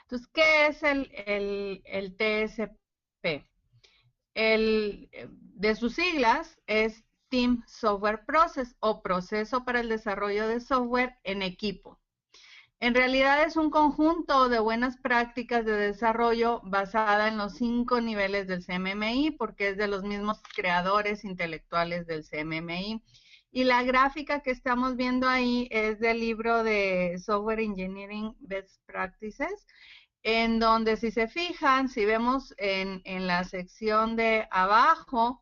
Entonces, ¿qué es el TSP? De sus siglas es Team Software Process o proceso para el desarrollo de software en equipo. En realidad es un conjunto de buenas prácticas de desarrollo basada en los 5 niveles del CMMI, porque es de los mismos creadores intelectuales del CMMI. Y la gráfica que estamos viendo ahí es del libro de Software Engineering Best Practices, en donde si se fijan, si vemos en la sección de abajo,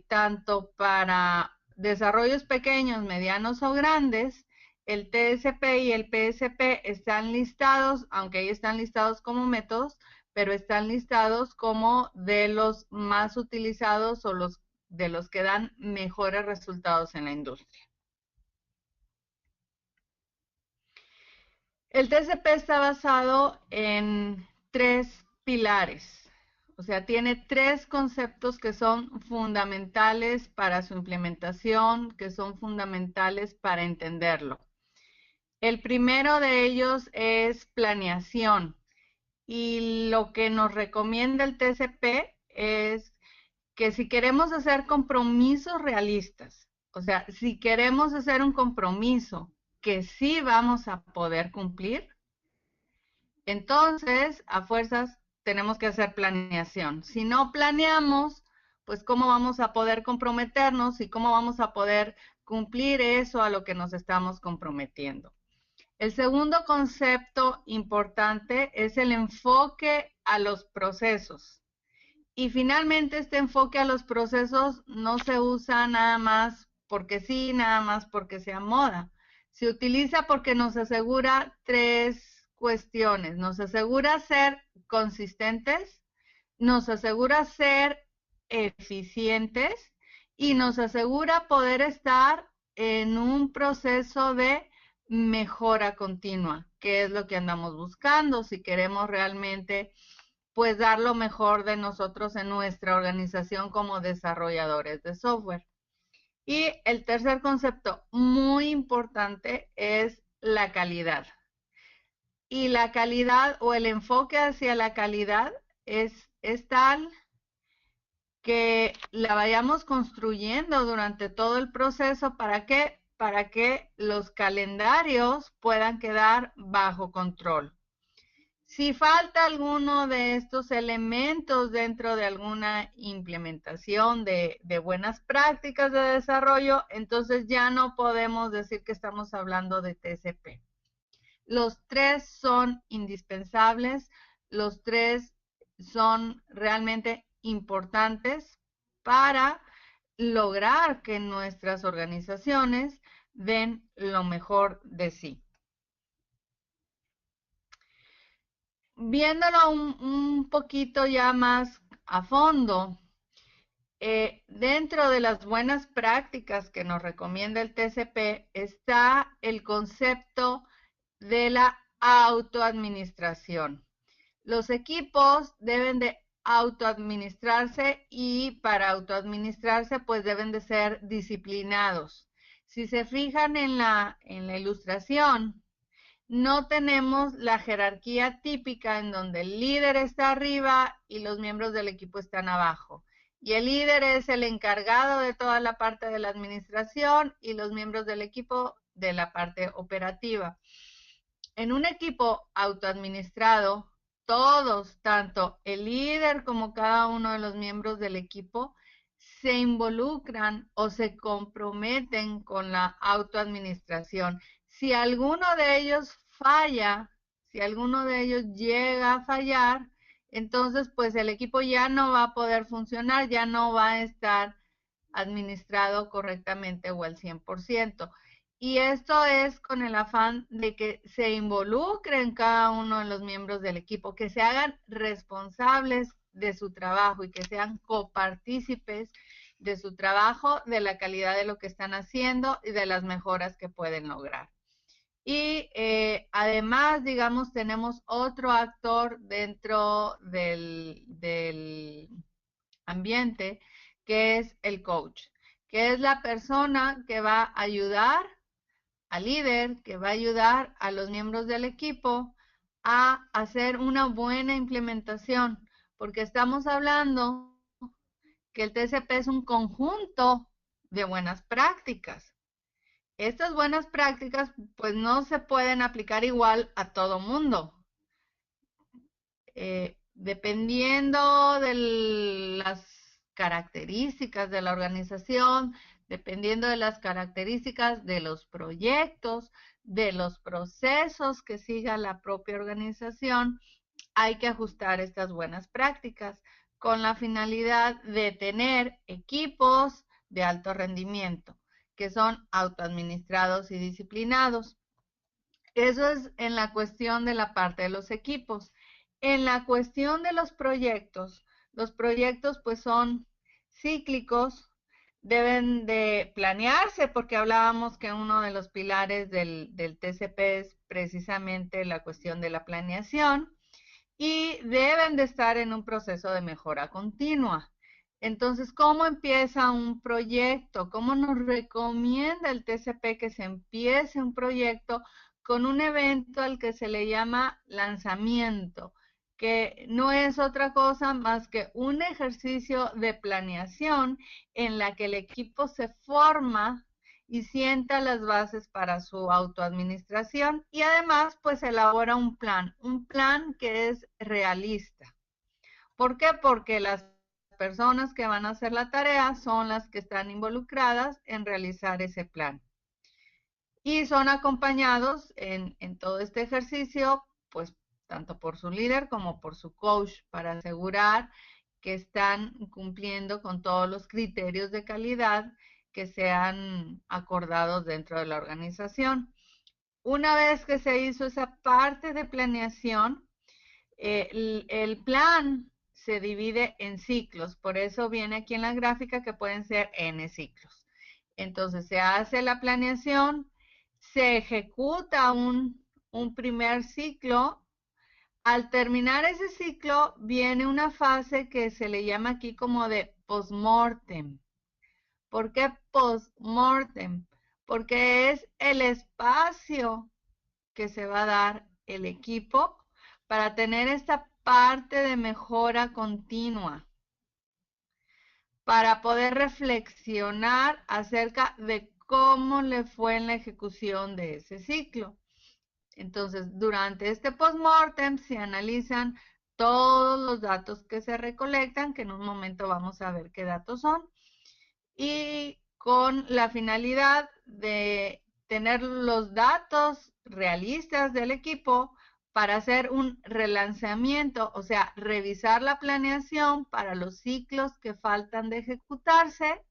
tanto para desarrollos pequeños, medianos o grandes, el TSP y el PSP están listados, aunque ahí están listados como métodos, pero están listados como de los más utilizados o de los que dan mejores resultados en la industria. El TCP está basado en 3 pilares, o sea, tiene 3 conceptos que son fundamentales para su implementación, que son fundamentales para entenderlo. El primero de ellos es planeación, y lo que nos recomienda el TCP es que si queremos hacer compromisos realistas, o sea, si queremos hacer un compromiso que sí vamos a poder cumplir, entonces a fuerzas tenemos que hacer planeación. Si no planeamos, pues cómo vamos a poder comprometernos y cómo vamos a poder cumplir eso a lo que nos estamos comprometiendo. El segundo concepto importante es el enfoque a los procesos. Y finalmente este enfoque a los procesos no se usa nada más porque sí, nada más porque sea moda. Se utiliza porque nos asegura 3 cuestiones. Nos asegura ser consistentes, nos asegura ser eficientes y nos asegura poder estar en un proceso de mejora continua, que es lo que andamos buscando si queremos realmente pues dar lo mejor de nosotros en nuestra organización como desarrolladores de software. Y el tercer concepto muy importante es la calidad. Y la calidad o el enfoque hacia la calidad es tal que la vayamos construyendo durante todo el proceso. ¿Para qué? Para que los calendarios puedan quedar bajo control. Si falta alguno de estos elementos dentro de alguna implementación de buenas prácticas de desarrollo, entonces ya no podemos decir que estamos hablando de TCP. Los 3 son indispensables, los 3 son realmente importantes para lograr que nuestras organizaciones den lo mejor de sí. Viéndolo un poquito ya más a fondo, dentro de las buenas prácticas que nos recomienda el TCP está el concepto de la autoadministración. Los equipos deben de autoadministrarse y para autoadministrarse pues deben de ser disciplinados. Si se fijan en la ilustración, no tenemos la jerarquía típica en donde el líder está arriba y los miembros del equipo están abajo. Y el líder es el encargado de toda la parte de la administración y los miembros del equipo de la parte operativa. En un equipo autoadministrado, todos, tanto el líder como cada uno de los miembros del equipo, se involucran o se comprometen con la autoadministración. Si alguno de ellos falla, si alguno de ellos llega a fallar, entonces pues el equipo ya no va a poder funcionar, ya no va a estar administrado correctamente o al 100%. Y esto es con el afán de que se involucren cada uno de los miembros del equipo, que se hagan responsables de su trabajo y que sean copartícipes de su trabajo, de la calidad de lo que están haciendo y de las mejoras que pueden lograr. Y además, digamos, tenemos otro actor dentro del ambiente, que es el coach, que es la persona que va a ayudar al líder, que va a ayudar a los miembros del equipo a hacer una buena implementación, porque estamos hablando que el TCP es un conjunto de buenas prácticas. Estas buenas prácticas pues no se pueden aplicar igual a todo mundo. Dependiendo de las características de la organización, dependiendo de las características de los proyectos, de los procesos que siga la propia organización, hay que ajustar estas buenas prácticas con la finalidad de tener equipos de alto rendimiento, que son autoadministrados y disciplinados. Eso es en la cuestión de la parte de los equipos. En la cuestión de los proyectos pues son cíclicos, deben de planearse porque hablábamos que uno de los pilares del TCP es precisamente la cuestión de la planeación y deben de estar en un proceso de mejora continua. Entonces, ¿cómo empieza un proyecto? ¿Cómo nos recomienda el TCP que se empiece un proyecto con un evento al que se le llama lanzamiento, que no es otra cosa más que un ejercicio de planeación en la que el equipo se forma y sienta las bases para su autoadministración y además pues elabora un plan que es realista. ¿Por qué? Porque las personas que van a hacer la tarea son las que están involucradas en realizar ese plan. Y son acompañados en todo este ejercicio, pues tanto por su líder como por su coach, para asegurar que están cumpliendo con todos los criterios de calidad que se han acordado dentro de la organización. Una vez que se hizo esa parte de planeación, el plan se divide en ciclos, por eso viene aquí en la gráfica que pueden ser n ciclos. Entonces se hace la planeación, se ejecuta un primer ciclo. Al terminar ese ciclo viene una fase que se le llama aquí como de postmortem. ¿Por qué postmortem? Porque es el espacio que se va a dar el equipo para tener esta parte de mejora continua, para poder reflexionar acerca de cómo le fue en la ejecución de ese ciclo. Entonces, durante este postmortem se analizan todos los datos que se recolectan, que en un momento vamos a ver qué datos son, y con la finalidad de tener los datos realistas del equipo para hacer un relanzamiento, o sea, revisar la planeación para los ciclos que faltan de ejecutarse,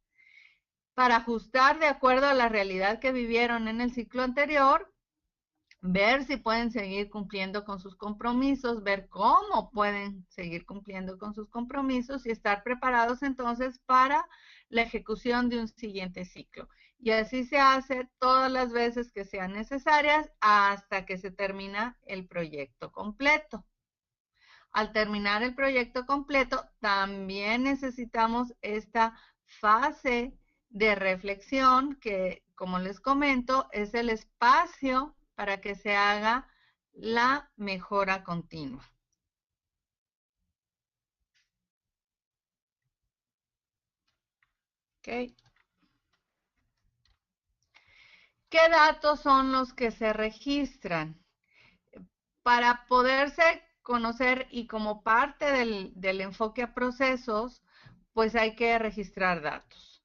para ajustar de acuerdo a la realidad que vivieron en el ciclo anterior, ver si pueden seguir cumpliendo con sus compromisos, ver cómo pueden seguir cumpliendo con sus compromisos y estar preparados entonces para la ejecución de un siguiente ciclo. Y así se hace todas las veces que sean necesarias hasta que se termina el proyecto completo. Al terminar el proyecto completo, también necesitamos esta fase de reflexión que, como les comento, es el espacio para que se haga la mejora continua. ¿Okay? ¿Qué datos son los que se registran? Para poderse conocer y como parte del enfoque a procesos, pues hay que registrar datos.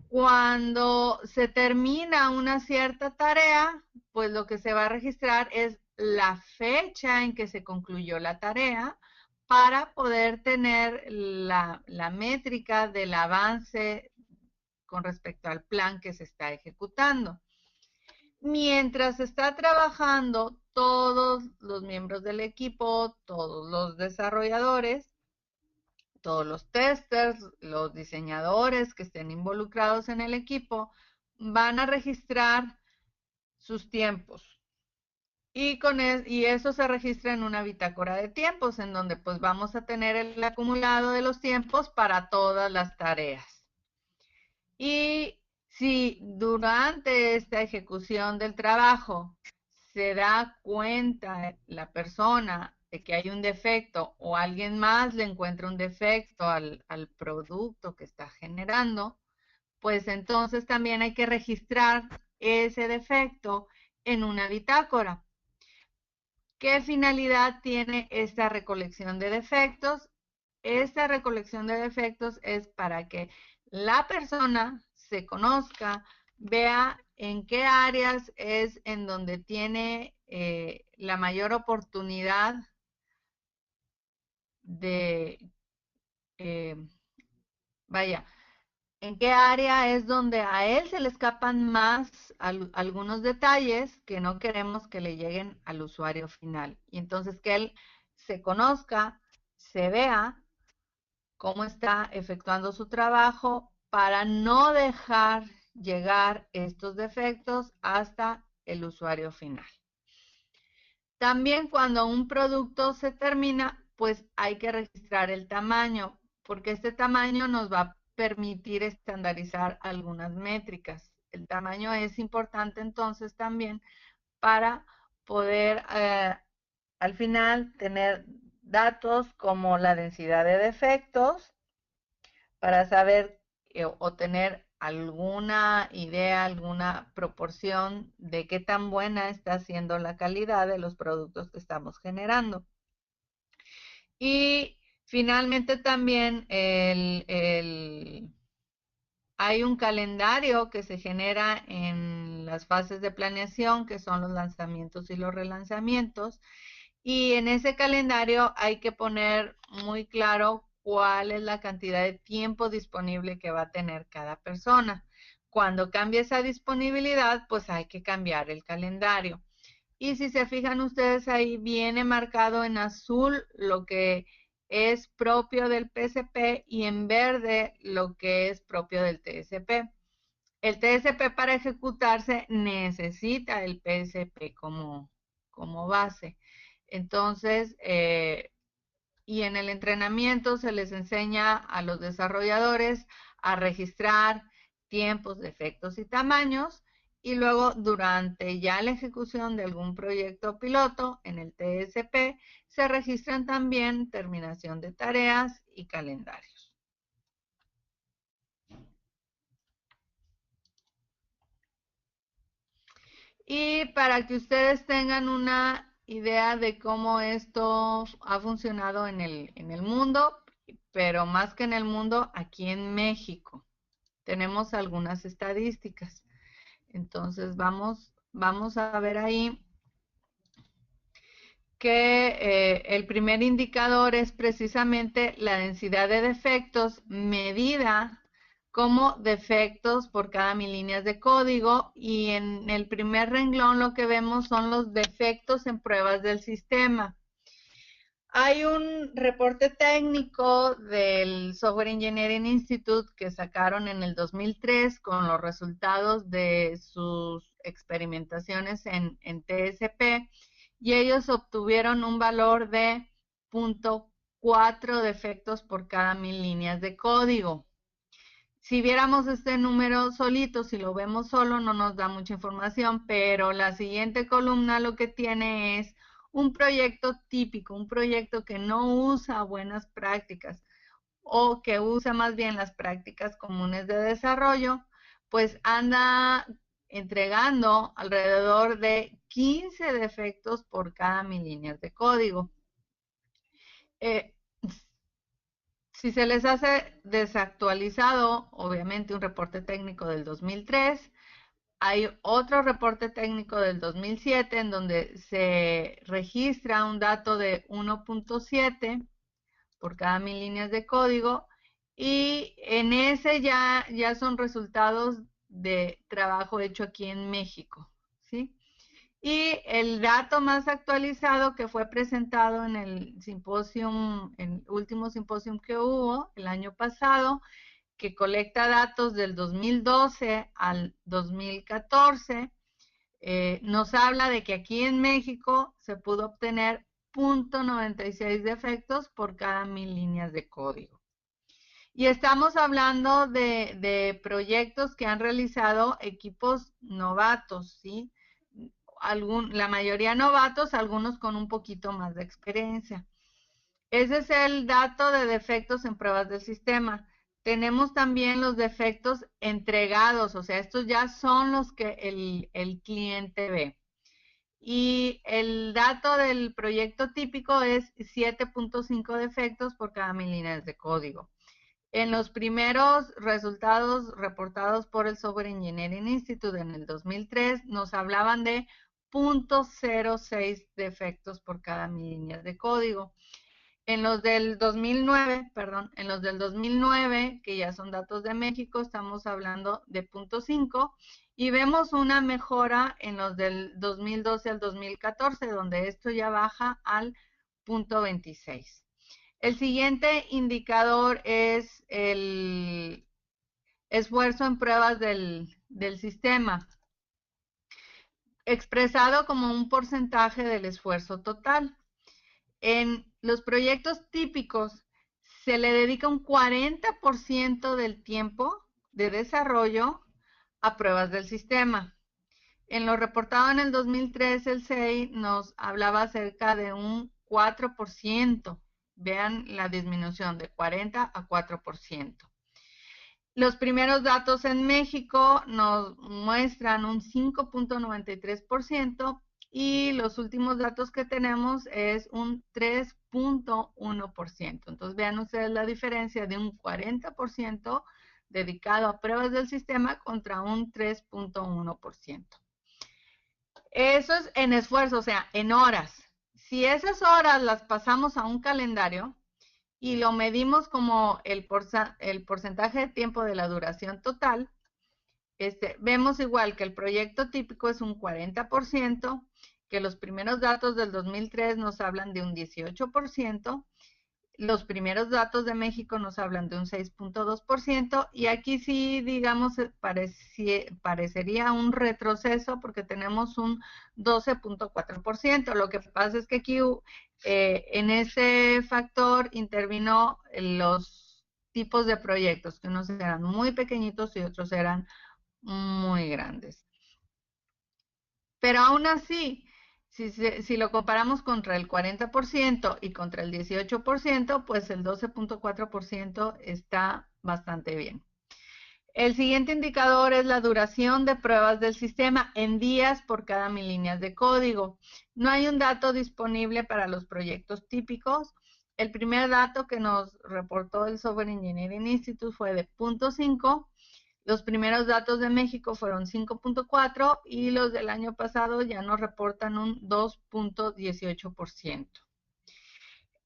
Cuando se termina una cierta tarea, pues lo que se va a registrar es la fecha en que se concluyó la tarea para poder tener la métrica del avance con respecto al plan que se está ejecutando. Mientras se está trabajando, todos los miembros del equipo, todos los desarrolladores, todos los testers, los diseñadores que estén involucrados en el equipo, van a registrar sus tiempos. Y eso se registra en una bitácora de tiempos, en donde pues vamos a tener el acumulado de los tiempos para todas las tareas. Y si durante esta ejecución del trabajo se da cuenta la persona de que hay un defecto o alguien más le encuentra un defecto al producto que está generando, pues entonces también hay que registrar ese defecto en una bitácora. ¿Qué finalidad tiene esta recolección de defectos? Esta recolección de defectos es para que la persona se conozca, vea en qué áreas es en donde tiene la mayor oportunidad de, eh, vaya, en qué área es donde a él se le escapan más algunos detalles que no queremos que le lleguen al usuario final. Y entonces que él se conozca, se vea cómo está efectuando su trabajo para no dejar llegar estos defectos hasta el usuario final. También cuando un producto se termina, pues hay que registrar el tamaño, porque este tamaño nos va a permitir estandarizar algunas métricas. El tamaño es importante entonces también para poder al final tener datos como la densidad de defectos para saber o tener alguna idea, alguna proporción de qué tan buena está siendo la calidad de los productos que estamos generando. Y finalmente también hay un calendario que se genera en las fases de planeación, que son los lanzamientos y los relanzamientos. Y en ese calendario hay que poner muy claro cuál es la cantidad de tiempo disponible que va a tener cada persona. Cuando cambie esa disponibilidad, pues hay que cambiar el calendario. Y si se fijan ustedes ahí, viene marcado en azul lo que es propio del PSP y en verde lo que es propio del TSP. El TSP para ejecutarse necesita el PSP como base. Entonces, y en el entrenamiento se les enseña a los desarrolladores a registrar tiempos, defectos y tamaños, y luego durante ya la ejecución de algún proyecto piloto en el TSP se registran también terminación de tareas y calendarios. Y para que ustedes tengan una idea de cómo esto ha funcionado en el mundo, pero más que en el mundo, aquí en México. Tenemos algunas estadísticas. Entonces vamos a ver ahí que el primer indicador es precisamente la densidad de defectos medida como defectos por cada 1000 líneas de código, y en el primer renglón lo que vemos son los defectos en pruebas del sistema. Hay un reporte técnico del Software Engineering Institute que sacaron en el 2003 con los resultados de sus experimentaciones en TSP, y ellos obtuvieron un valor de 0.4 defectos por cada 1000 líneas de código. Si viéramos este número solito, si lo vemos solo, no nos da mucha información, pero la siguiente columna lo que tiene es un proyecto típico, un proyecto que no usa buenas prácticas o que usa más bien las prácticas comunes de desarrollo, pues anda entregando alrededor de 15 defectos por cada 1000 líneas de código. Si se les hace desactualizado, obviamente un reporte técnico del 2003, hay otro reporte técnico del 2007 en donde se registra un dato de 1.7 por cada 1000 líneas de código, y en ese ya son resultados de trabajo hecho aquí en México, ¿sí? Y el dato más actualizado que fue presentado en el simposium, en el último simposium que hubo el año pasado, que colecta datos del 2012 al 2014, nos habla de que aquí en México se pudo obtener 0.96 defectos por cada 1000 líneas de código. Y estamos hablando de proyectos que han realizado equipos novatos, ¿sí? la mayoría novatos, algunos con un poquito más de experiencia. Ese es el dato de defectos en pruebas del sistema. Tenemos también los defectos entregados, o sea, estos ya son los que el cliente ve. Y el dato del proyecto típico es 7.5 defectos por cada 1000 líneas de código. En los primeros resultados reportados por el Software Engineering Institute en el 2003 nos hablaban de 0.06 defectos por cada 1000 líneas de código. En los del 2009, en los del 2009, que ya son datos de México, estamos hablando de 0.5 y vemos una mejora en los del 2012 al 2014, donde esto ya baja al 0.26. El siguiente indicador es el esfuerzo en pruebas del sistema, expresado como un porcentaje del esfuerzo total. En los proyectos típicos se le dedica un 40% del tiempo de desarrollo a pruebas del sistema. En lo reportado en el 2003, el SEI nos hablaba acerca de un 4%. Vean la disminución de 40 a 4%. Los primeros datos en México nos muestran un 5.93%. Y los últimos datos que tenemos es un 3.1%. Entonces vean ustedes la diferencia de un 40% dedicado a pruebas del sistema contra un 3.1%. Eso es en esfuerzo, o sea, en horas. Si esas horas las pasamos a un calendario y lo medimos como el porcentaje de tiempo de la duración total, vemos igual que el proyecto típico es un 40%, que los primeros datos del 2003 nos hablan de un 18%, los primeros datos de México nos hablan de un 6.2%, y aquí sí, digamos, parecería un retroceso porque tenemos un 12.4%. Lo que pasa es que aquí en ese factor intervino los tipos de proyectos, que unos eran muy pequeñitos y otros eran muy grandes. Pero aún así, si lo comparamos contra el 40% y contra el 18%, pues el 12.4% está bastante bien. El siguiente indicador es la duración de pruebas del sistema en días por cada 1000 líneas de código. No hay un dato disponible para los proyectos típicos. El primer dato que nos reportó el Software Engineering Institute fue de 0.5. Los primeros datos de México fueron 5.4 y los del año pasado ya nos reportan un 2.18%.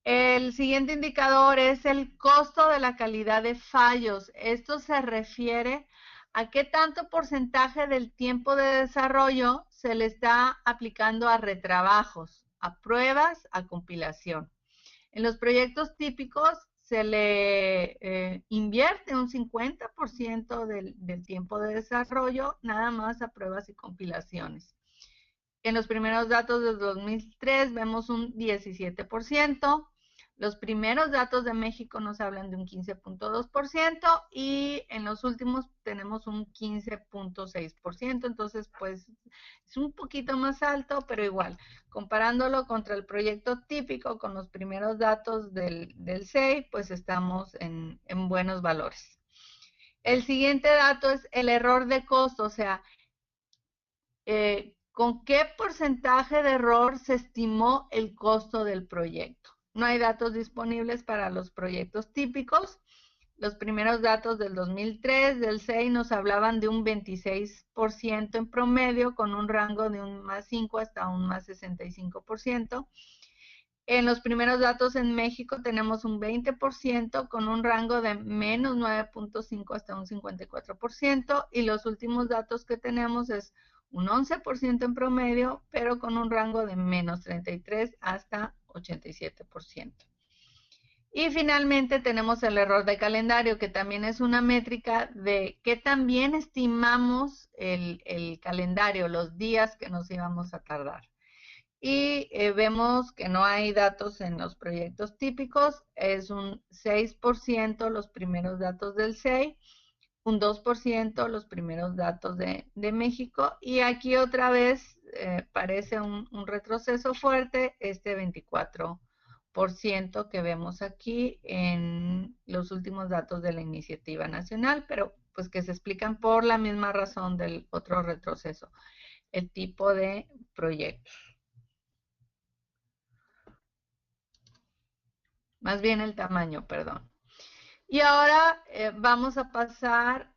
El siguiente indicador es el costo de la calidad de fallos. Esto se refiere a qué tanto porcentaje del tiempo de desarrollo se le está aplicando a retrabajos, a pruebas, a compilación. En los proyectos típicos se le invierte un 50% del tiempo de desarrollo nada más a pruebas y compilaciones. En los primeros datos del 2003 vemos un 17%. Los primeros datos de México nos hablan de un 15.2% y en los últimos tenemos un 15.6%. Entonces, pues es un poquito más alto, pero igual, comparándolo contra el proyecto típico con los primeros datos del SEI, pues estamos en buenos valores. El siguiente dato es el error de costo, o sea, ¿con qué porcentaje de error se estimó el costo del proyecto? No hay datos disponibles para los proyectos típicos. Los primeros datos del 2003 del SEI nos hablaban de un 26% en promedio, con un rango de un más 5 hasta un más 65%. En los primeros datos en México tenemos un 20% con un rango de menos 9.5 hasta un 54%, y los últimos datos que tenemos es un 11% en promedio, pero con un rango de menos 33 hasta 87%. Y finalmente tenemos el error de calendario, que también es una métrica de qué tan bien estimamos el calendario, los días que nos íbamos a tardar. Y vemos que no hay datos en los proyectos típicos, es un 6% los primeros datos del SEI, un 2% los primeros datos de México, y aquí otra vez parece un retroceso fuerte, este 24% que vemos aquí en los últimos datos de la iniciativa nacional, pero pues que se explican por la misma razón del otro retroceso, el tipo de proyecto. Más bien el tamaño, perdón. Y ahora vamos a pasar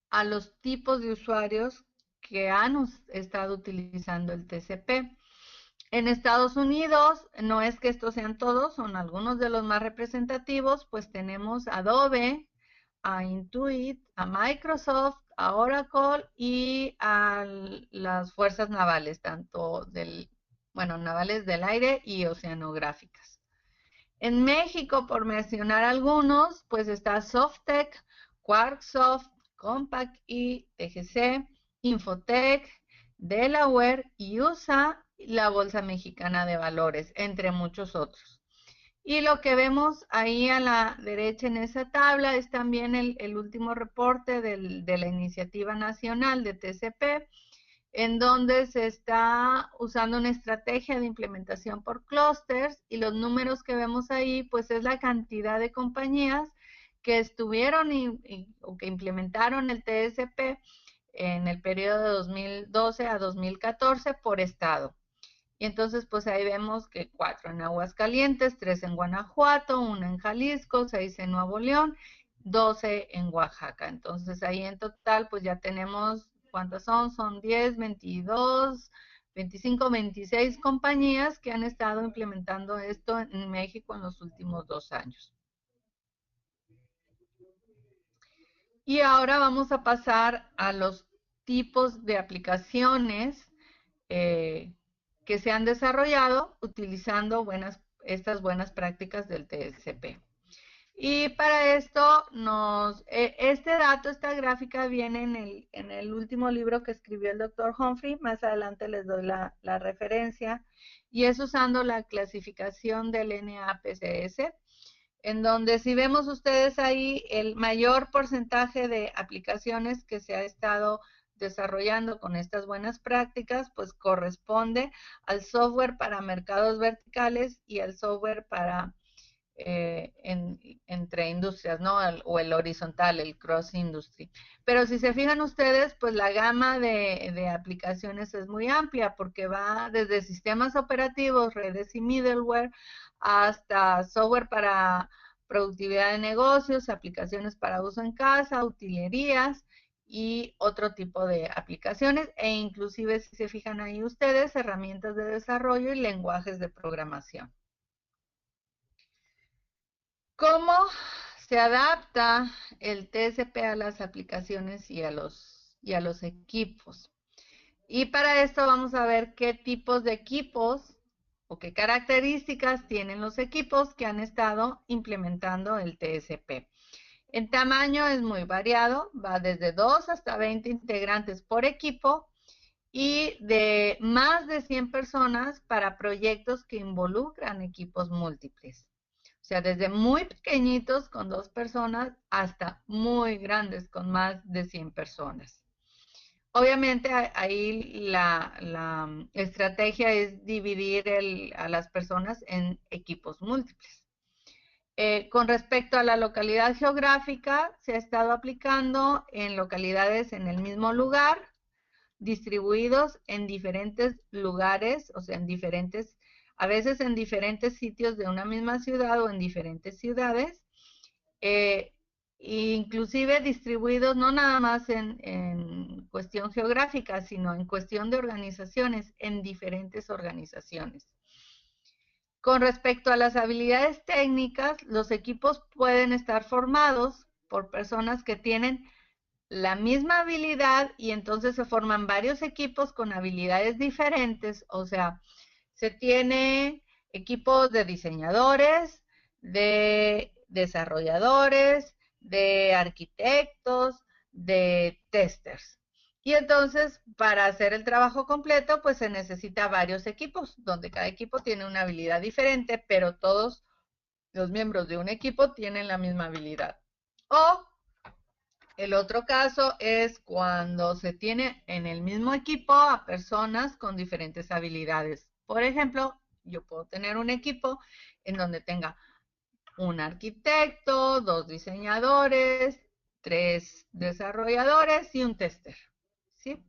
a los tipos de usuarios que han estado utilizando el TCP. En Estados Unidos, no es que estos sean todos, son algunos de los más representativos, pues tenemos a Adobe, a Intuit, a Microsoft, a Oracle y a las fuerzas navales, tanto navales del aire y oceanográficas. En México, por mencionar algunos, pues está Softec, Quarksoft, Compaq y TGC, Infotec, Delaware, USA, la Bolsa Mexicana de Valores, entre muchos otros. Y lo que vemos ahí a la derecha en esa tabla es también el último reporte de la Iniciativa Nacional de TCP, en donde se está usando una estrategia de implementación por clústeres y los números que vemos ahí, pues es la cantidad de compañías que estuvieron o que implementaron el TCP en el periodo de 2012 a 2014 por estado. Y entonces, pues ahí vemos que 4 en Aguascalientes, 3 en Guanajuato, 1 en Jalisco, 6 en Nuevo León, 12 en Oaxaca. Entonces ahí en total, pues ya tenemos, ¿cuántas son? Son 10, 22, 25, 26 compañías que han estado implementando esto en México en los últimos 2 años. Y ahora vamos a pasar a los tipos de aplicaciones que se han desarrollado utilizando estas buenas prácticas del TCP. Y para esto, este dato, esta gráfica viene en el último libro que escribió el doctor Humphrey, más adelante les doy la referencia, y es usando la clasificación del NAPCS, en donde si vemos ustedes ahí el mayor porcentaje de aplicaciones que se ha estado desarrollando con estas buenas prácticas, pues corresponde al software para mercados verticales y al software para entre industrias, ¿no? O el horizontal, el cross industry. Pero si se fijan ustedes, pues la gama de aplicaciones es muy amplia porque va desde sistemas operativos, redes y middleware, hasta software para productividad de negocios, aplicaciones para uso en casa, utilerías y otro tipo de aplicaciones e inclusive si se fijan ahí ustedes, herramientas de desarrollo y lenguajes de programación. ¿Cómo se adapta el TCP a las aplicaciones y a los equipos? Y para esto vamos a ver qué tipos de equipos o qué características tienen los equipos que han estado implementando el TCP. En tamaño es muy variado, va desde 2 hasta 20 integrantes por equipo y de más de 100 personas para proyectos que involucran equipos múltiples. O sea, desde muy pequeñitos con 2 personas hasta muy grandes con más de 100 personas. Obviamente ahí la estrategia es dividir a las personas en equipos múltiples. Con respecto a la localidad geográfica, se ha estado aplicando en localidades en el mismo lugar, distribuidos en diferentes lugares, o sea, a veces en diferentes sitios de una misma ciudad o en diferentes ciudades, inclusive distribuidos no nada más en cuestión geográfica, sino en cuestión de organizaciones, en diferentes organizaciones. Con respecto a las habilidades técnicas, los equipos pueden estar formados por personas que tienen la misma habilidad y entonces se forman varios equipos con habilidades diferentes, o sea, se tiene equipos de diseñadores, de desarrolladores, de arquitectos, de testers. Y entonces, para hacer el trabajo completo, pues se necesita varios equipos, donde cada equipo tiene una habilidad diferente, pero todos los miembros de un equipo tienen la misma habilidad. O El otro caso es cuando se tiene en el mismo equipo a personas con diferentes habilidades. Por ejemplo, yo puedo tener un equipo en donde tenga un arquitecto, 2 diseñadores, 3 desarrolladores y un tester, ¿sí?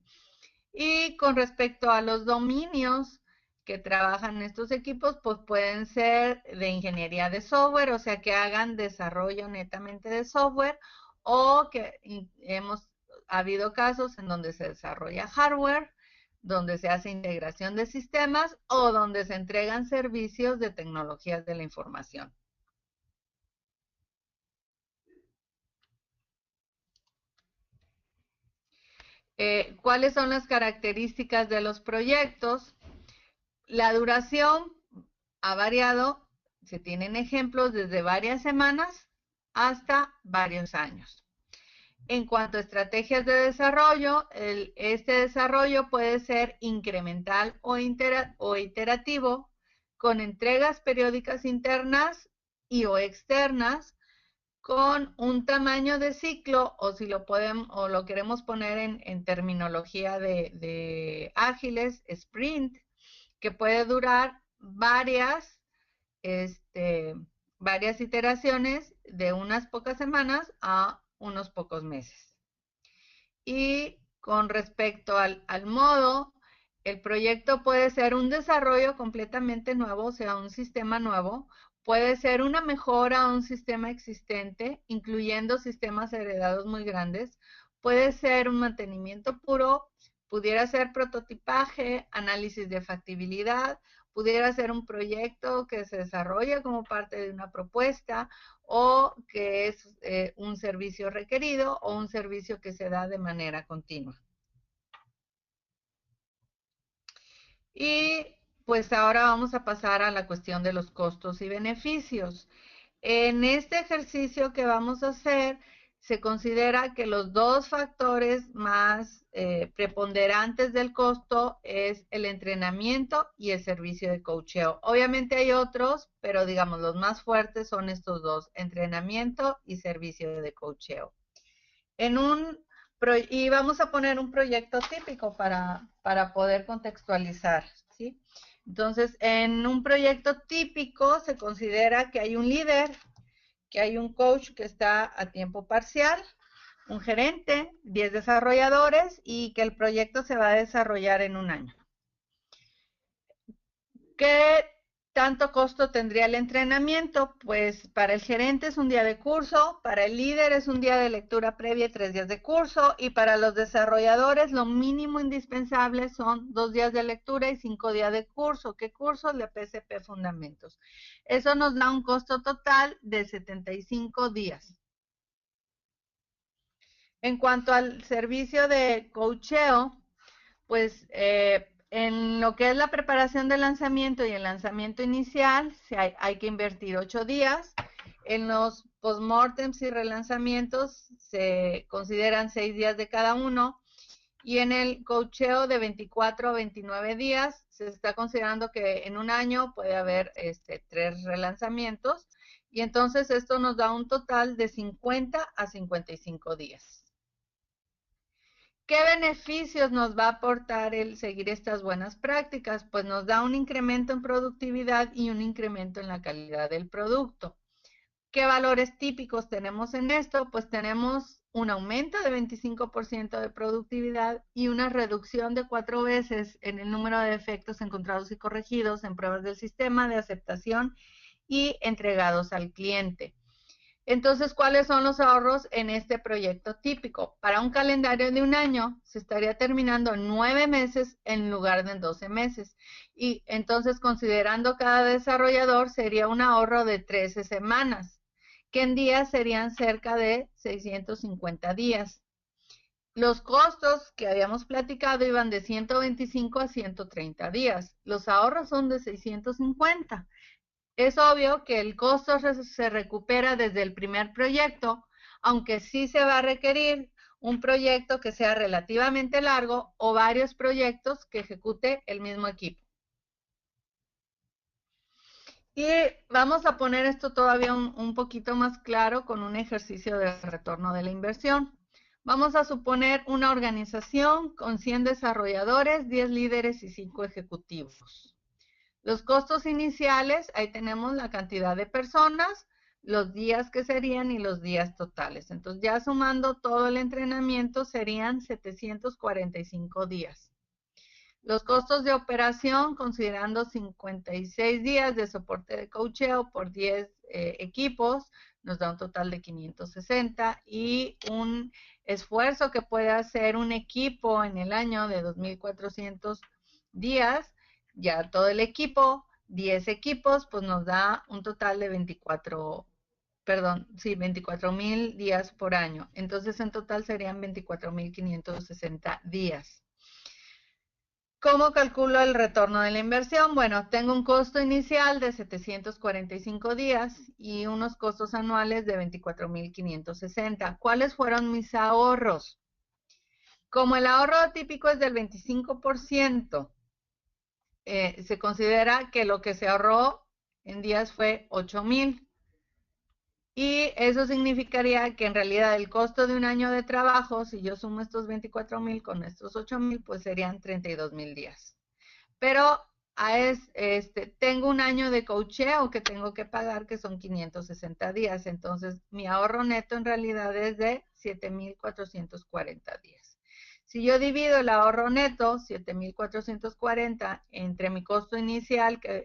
Y con respecto a los dominios que trabajan estos equipos, pues pueden ser de ingeniería de software, o sea, que hagan desarrollo netamente de software, o que hemos habido casos en donde se desarrolla hardware, donde se hace integración de sistemas o donde se entregan servicios de tecnologías de la información. ¿Cuáles son las características de los proyectos? La duración ha variado, se tienen ejemplos desde varias semanas hasta varios años. En cuanto a estrategias de desarrollo, este desarrollo puede ser incremental o iterativo, con entregas periódicas internas y o externas, con un tamaño de ciclo, o si lo podemos o lo queremos poner en terminología de ágiles, sprint, que puede durar este, varias iteraciones de unas pocas semanas a unos pocos meses. Y con respecto al modo, el proyecto puede ser un desarrollo completamente nuevo, o sea, un sistema nuevo, puede ser una mejora a un sistema existente, incluyendo sistemas heredados muy grandes, puede ser un mantenimiento puro, pudiera ser prototipaje, análisis de factibilidad, pudiera ser un proyecto que se desarrolla como parte de una propuesta o que es un servicio requerido o un servicio que se da de manera continua. Y pues ahora vamos a pasar a la cuestión de los costos y beneficios. En este ejercicio que vamos a hacer, se considera que los dos factores más preponderantes del costo es el entrenamiento y el servicio de coacheo. Obviamente hay otros, pero digamos los más fuertes son estos dos, entrenamiento y servicio de coacheo. Y vamos a poner un proyecto típico para poder contextualizar, ¿sí? Entonces, en un proyecto típico se considera que hay un líder, que hay un coach que está a tiempo parcial, un gerente, 10 desarrolladores y que el proyecto se va a desarrollar en un año. ¿Qué tanto costo tendría el entrenamiento? Pues para el gerente es un día de curso, para el líder es un día de lectura previa y 3 días de curso, y para los desarrolladores lo mínimo indispensable son 2 días de lectura y 5 días de curso. ¿Qué cursos? De PCP Fundamentos. Eso nos da un costo total de 75 días. En cuanto al servicio de coacheo, pues en lo que es la preparación del lanzamiento y el lanzamiento inicial, hay que invertir 8 días. En los postmortems y relanzamientos se consideran 6 días de cada uno. Y en el coacheo de 24 a 29 días, se está considerando que en un año puede haber 3 relanzamientos. Y entonces esto nos da un total de 50 a 55 días. ¿Qué beneficios nos va a aportar el seguir estas buenas prácticas? Pues nos da un incremento en productividad y un incremento en la calidad del producto. ¿Qué valores típicos tenemos en esto? Pues tenemos un aumento de 25% de productividad y una reducción de 4 veces en el número de defectos encontrados y corregidos en pruebas del sistema de aceptación y entregados al cliente. Entonces, ¿cuáles son los ahorros en este proyecto típico? Para un calendario de un año se estaría terminando en 9 meses en lugar de 12 meses. Y entonces, considerando cada desarrollador, sería un ahorro de 13 semanas, que en días serían cerca de 650 días. Los costos que habíamos platicado iban de 125 a 130 días. Los ahorros son de 650. Es obvio que el costo se recupera desde el primer proyecto, aunque sí se va a requerir un proyecto que sea relativamente largo o varios proyectos que ejecute el mismo equipo. Y vamos a poner esto todavía un poquito más claro con un ejercicio de retorno de la inversión. Vamos a suponer una organización con 100 desarrolladores, 10 líderes y 5 ejecutivos. Los costos iniciales, ahí tenemos la cantidad de personas, los días que serían y los días totales. Entonces, ya sumando todo el entrenamiento serían 745 días. Los costos de operación, considerando 56 días de soporte de coacheo por 10 equipos, nos da un total de 560 y un esfuerzo que puede hacer un equipo en el año de 2.400 días, ya todo el equipo, 10 equipos, pues nos da un total de 24,000 días por año. Entonces, en total serían 24,560 días. ¿Cómo calculo el retorno de la inversión? Bueno, tengo un costo inicial de 745 días y unos costos anuales de 24,560. ¿Cuáles fueron mis ahorros? Como el ahorro típico es del 25%, se considera que lo que se ahorró en días fue 8,000. Y eso significaría que en realidad el costo de un año de trabajo, si yo sumo estos 24,000 con estos 8,000, pues serían 32,000 días. Pero tengo un año de coacheo que tengo que pagar, que son 560 días. Entonces, mi ahorro neto en realidad es de 7,440 días. Si yo divido el ahorro neto, 7,440, entre mi costo inicial, que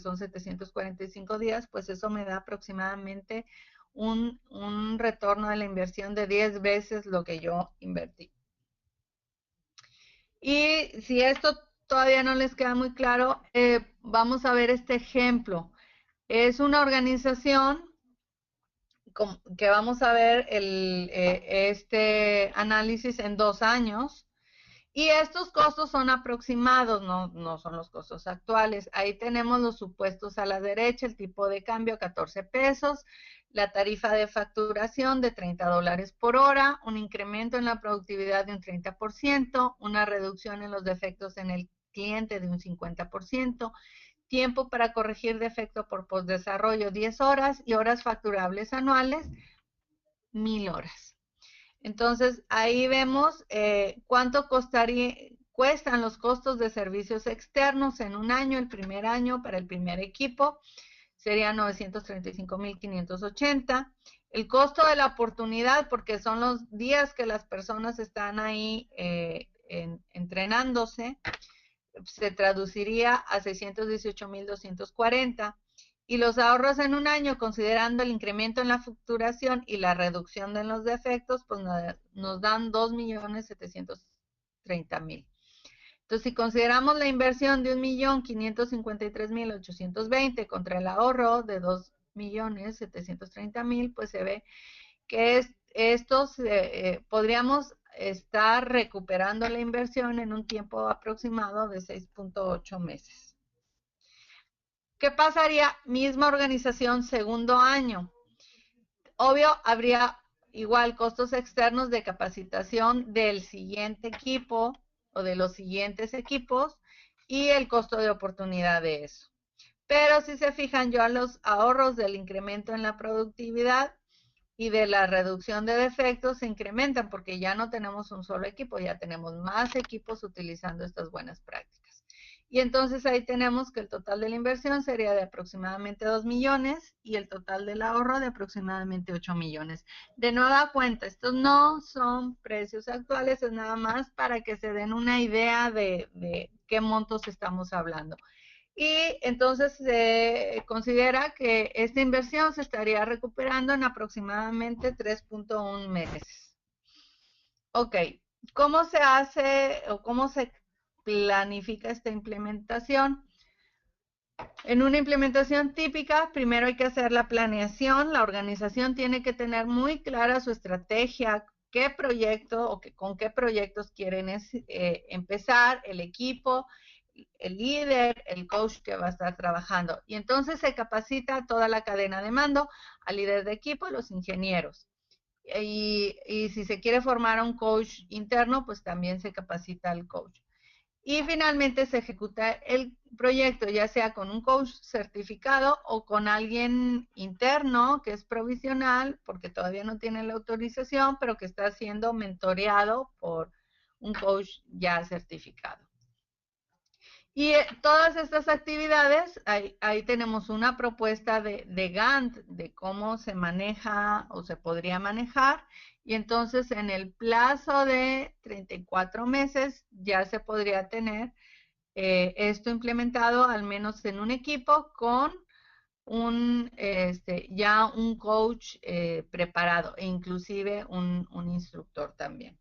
son 745 días, pues eso me da aproximadamente un retorno de la inversión de 10 veces lo que yo invertí. Y si esto todavía no les queda muy claro, vamos a ver este ejemplo. Es una organización que vamos a ver este análisis en 2 años. Y estos costos son aproximados, no son los costos actuales. Ahí tenemos los supuestos a la derecha, el tipo de cambio 14 pesos, la tarifa de facturación de $30 por hora, un incremento en la productividad de un 30%, una reducción en los defectos en el cliente de un 50%, tiempo para corregir defecto por postdesarrollo 10 horas y horas facturables anuales 1,000 horas. Entonces, ahí vemos cuánto cuestan los costos de servicios externos en un año, el primer año para el primer equipo, serían 935,580. El costo de la oportunidad, porque son los días que las personas están ahí entrenándose, se traduciría a 618,240. Y los ahorros en un año, considerando el incremento en la facturación y la reducción de los defectos, pues nos dan 2,730,000. Entonces, si consideramos la inversión de 1,553,820 contra el ahorro de 2,730,000, pues se ve que estos podríamos estar recuperando la inversión en un tiempo aproximado de 6,8 meses. ¿Qué pasaría? Misma organización, segundo año. Obvio, habría igual costos externos de capacitación del siguiente equipo o de los siguientes equipos y el costo de oportunidad de eso. Pero si se fijan, yo a los ahorros del incremento en la productividad y de la reducción de defectos se incrementan porque ya no tenemos un solo equipo, ya tenemos más equipos utilizando estas buenas prácticas. Y entonces ahí tenemos que el total de la inversión sería de aproximadamente 2 millones y el total del ahorro de aproximadamente 8 millones. De nueva cuenta, estos no son precios actuales, es nada más para que se den una idea de qué montos estamos hablando. Y entonces se considera que esta inversión se estaría recuperando en aproximadamente 3,1 meses. Ok, ¿cómo se hace o cómo se planifica esta implementación? En una implementación típica, primero hay que hacer la planeación. La organización tiene que tener muy clara su estrategia, qué proyecto o con qué proyectos quieren empezar, el equipo, el líder, el coach que va a estar trabajando. Y entonces se capacita toda la cadena de mando, al líder de equipo y los ingenieros. Y si se quiere formar a un coach interno, pues también se capacita al coach. Y finalmente se ejecuta el proyecto, ya sea con un coach certificado o con alguien interno que es provisional, porque todavía no tiene la autorización, pero que está siendo mentoreado por un coach ya certificado. Y todas estas actividades, ahí tenemos una propuesta de Gantt, de cómo se maneja o se podría manejar, y entonces en el plazo de 34 meses ya se podría tener esto implementado al menos en un equipo con ya un coach preparado e inclusive un instructor también.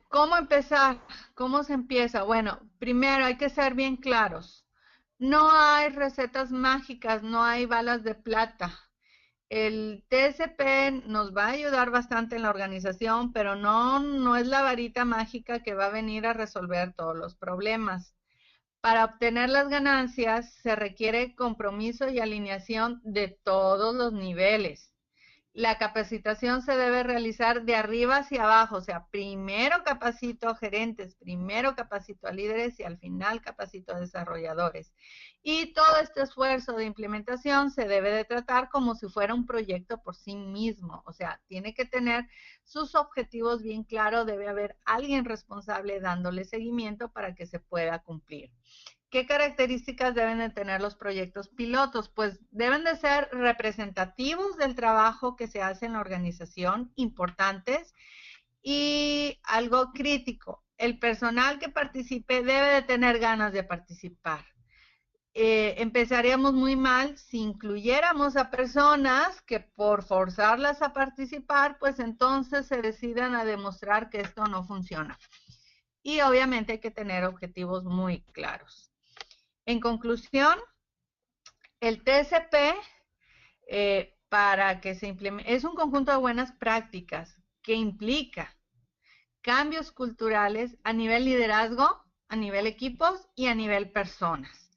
¿Cómo empezar? ¿Cómo se empieza? Bueno, primero hay que ser bien claros. No hay recetas mágicas, no hay balas de plata. El TSP nos va a ayudar bastante en la organización, pero no es la varita mágica que va a venir a resolver todos los problemas. Para obtener las ganancias se requiere compromiso y alineación de todos los niveles. La capacitación se debe realizar de arriba hacia abajo, o sea, primero capacito a gerentes, primero capacito a líderes y al final capacito a desarrolladores. Y todo este esfuerzo de implementación se debe de tratar como si fuera un proyecto por sí mismo, o sea, tiene que tener sus objetivos bien claros, debe haber alguien responsable dándole seguimiento para que se pueda cumplir. ¿Qué características deben de tener los proyectos pilotos? Pues deben de ser representativos del trabajo que se hace en la organización, importantes, y algo crítico, el personal que participe debe de tener ganas de participar. Empezaríamos muy mal si incluyéramos a personas que por forzarlas a participar, pues entonces se decidan a demostrar que esto no funciona. Y obviamente hay que tener objetivos muy claros. En conclusión, el TSP para que se implemente es un conjunto de buenas prácticas que implica cambios culturales a nivel liderazgo, a nivel equipos y a nivel personas.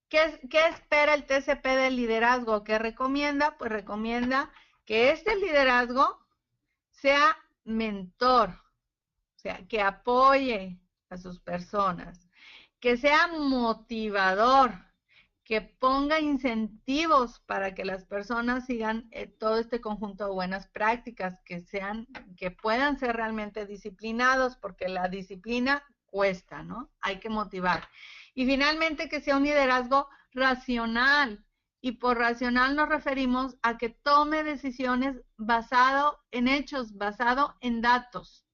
¿Qué espera el TSP del liderazgo? ¿Qué recomienda? Pues recomienda que este liderazgo sea mentor, o sea, que apoye a sus personas, que sea motivador, que ponga incentivos para que las personas sigan todo este conjunto de buenas prácticas, que puedan ser realmente disciplinados, porque la disciplina cuesta, ¿no? Hay que motivar. Y finalmente que sea un liderazgo racional. Y por racional nos referimos a que tome decisiones basado en hechos, basado en datos.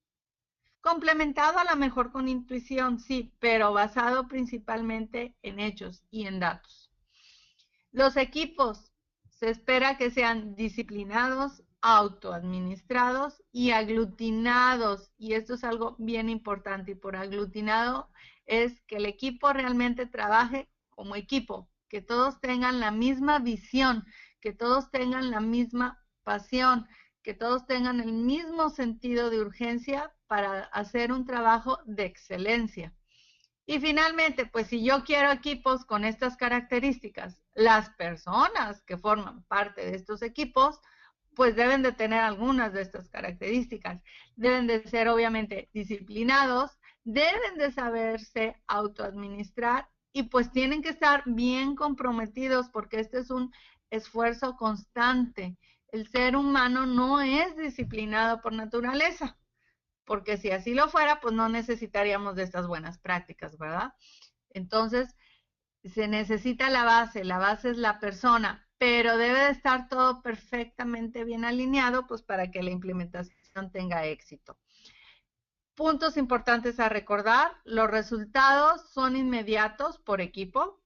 Complementado a lo mejor con intuición, sí, pero basado principalmente en hechos y en datos. Los equipos se espera que sean disciplinados, autoadministrados y aglutinados. Y esto es algo bien importante. Y por aglutinado es que el equipo realmente trabaje como equipo, que todos tengan la misma visión, que todos tengan la misma pasión, que todos tengan el mismo sentido de urgencia para hacer un trabajo de excelencia. Y finalmente, pues si yo quiero equipos con estas características, las personas que forman parte de estos equipos, pues deben de tener algunas de estas características. Deben de ser obviamente disciplinados, deben de saberse autoadministrar y pues tienen que estar bien comprometidos porque este es un esfuerzo constante. El ser humano no es disciplinado por naturaleza, porque si así lo fuera, pues no necesitaríamos de estas buenas prácticas, ¿verdad? Entonces, se necesita la base es la persona, pero debe de estar todo perfectamente bien alineado, pues para que la implementación tenga éxito. Puntos importantes a recordar, los resultados son inmediatos por equipo.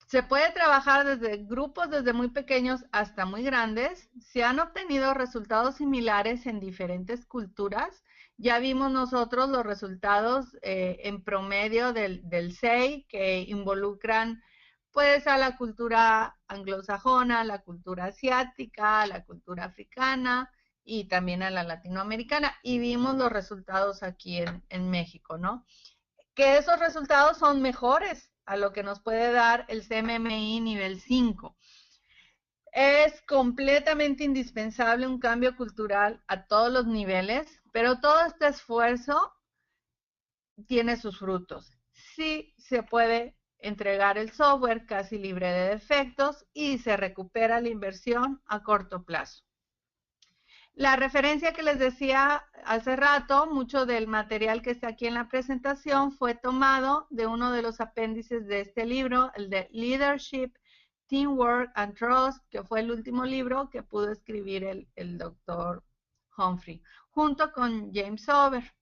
Se puede trabajar desde grupos desde muy pequeños hasta muy grandes. Se han obtenido resultados similares en diferentes culturas. Ya vimos nosotros los resultados en promedio del SEI que involucran pues a la cultura anglosajona, a la cultura asiática, a la cultura africana y también a la latinoamericana. Y vimos los resultados aquí en México, ¿no? Que esos resultados son mejores a lo que nos puede dar el CMMI nivel 5. Es completamente indispensable un cambio cultural a todos los niveles, Pero todo este esfuerzo tiene sus frutos. Sí se puede entregar el software casi libre de defectos y se recupera la inversión a corto plazo. La referencia que les decía hace rato, mucho del material que está aquí en la presentación fue tomado de uno de los apéndices de este libro, el de Leadership, Teamwork and Trust, que fue el último libro que pudo escribir el doctor Humphrey, junto con James Over.